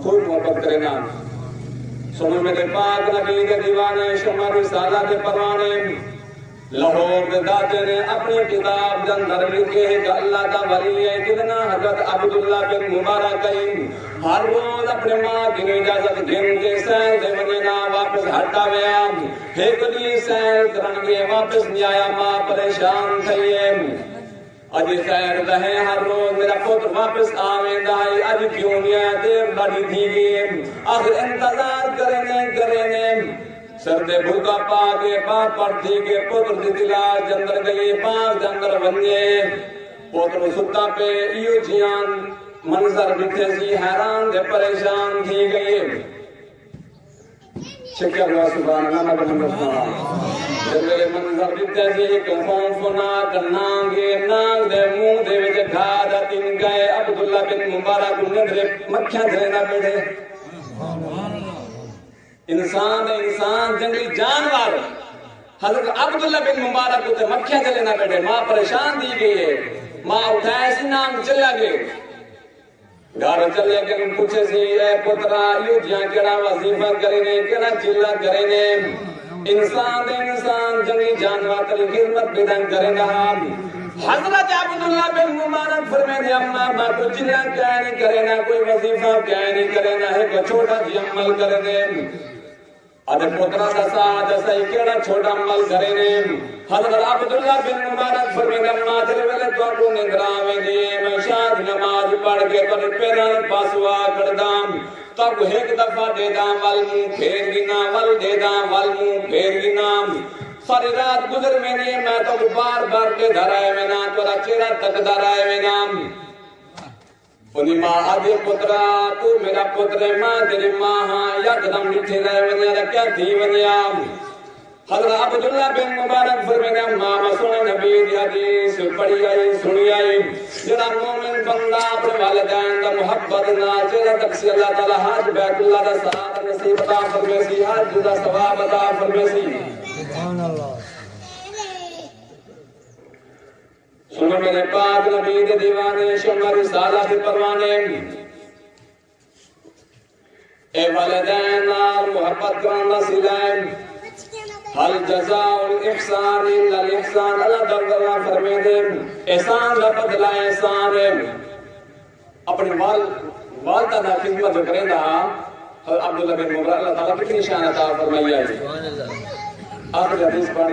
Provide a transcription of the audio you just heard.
خوب محبت کرنا سنو میرے پاک نبی کے دیوانے شمع رسالہ کے پروانے لاہور کے داتے نے اپنی کتاب جندر لکھے کہ اللہ کا ولی ہے کتنا حضرت عبداللہ بن مبارک کہیں ہر روز اپنے ماں کی اجازت گھن کے سیل دے ونینا واپس ہٹا ویا ایک دی سیل کرنگے واپس نہیں آیا ماں پریشان تھئیے اج خیر دہے ہر روز میرا پتر واپس آویں دائی اج کیوں نہیں آیا دیر بڑی تھی گئی آخر انتظار کرنے سردے بھوکا پاکے پاک پڑتی کے پتر دی دلا جندر گئی پاک جندر بنجے پتر ستا پہ ایو جیان منظر بٹھے سی حیران دے پریشان تھی گئی شکر اللہ سبحان اللہ محمد صلی جب میرے منظر بٹھے سی کہ فونا کنانگے نانگ دے منہ دے وچ گھادا تین گئے عبداللہ بن مبارک ندرے مکھیاں دھرینا بیٹھے انسان جنگلی جانور حضرت عبداللہ بن مبارک کو تے مکھیاں دھرینا بیٹھے ماں پریشان دی گئی ہے ماں اٹھائے سی نام چلا گئے گھر چلے گئے پوچھے سی اے پترا یوں جہاں کیڑا وظیفہ کرنے کیڑا چلا کرنے انسان جنگلی جانور تری خدمت بیدن کرے رہا حضرت عبداللہ بن مبارک فرمائے اما ماں کو چلا کیا نہیں کرے نا کوئی وظیفہ کیا نہیں کرے نا ہے کوئی چھوٹا جی عمل کرے دے ادھے پترا دسا ہی کیڑا چھوٹا عمل کرے نے حضرت عبداللہ بن مبارک فرمائے اما تیرے ویلے تو کو نگراویں دی میں شاد نماز پڑھ کے تو پیران پاسوا کردام تب ایک دفعہ دے دام والمو پھیر گنا ول دے دام والمو پھیر گنا ساری رات گزر میں نہیں میں تو بار بار کے دھرائے میں نا تورا چیرہ تک دھرائے میں نا انہی ماں آدھے پترا تو میرا پتر ماں تیری ماں ہاں یک دم نٹھے رہے ونیا رکھیا تھی ونیا حضرت عبداللہ بن مبارک فرمائے ماں سنے نبی دی حدیث پڑھی آئی سنی آئی جنا مومن بندہ اپنے والدین دا محبت نا چیرہ تک سی اللہ تعالیٰ حج بیت اللہ دا سعادت نصیب عطا فرمے سی حج دا ثواب عطا فرمے سی سبحان اللہ سنو میرے پاک نبی دے دیوانے شمع رسالہ دے پروانے اے والدین نال محبت کرنا سلائیں حل جزاء الاحسان الا الاحسان اللہ درگاہ فرمے دے احسان دا بدلہ احسان ہے اپنے والدہ دا خدمت کریں دا عبداللہ بن مبارک اللہ تعالیٰ کتنی شان عطا فرمائی ہے آخر حدیث پڑھ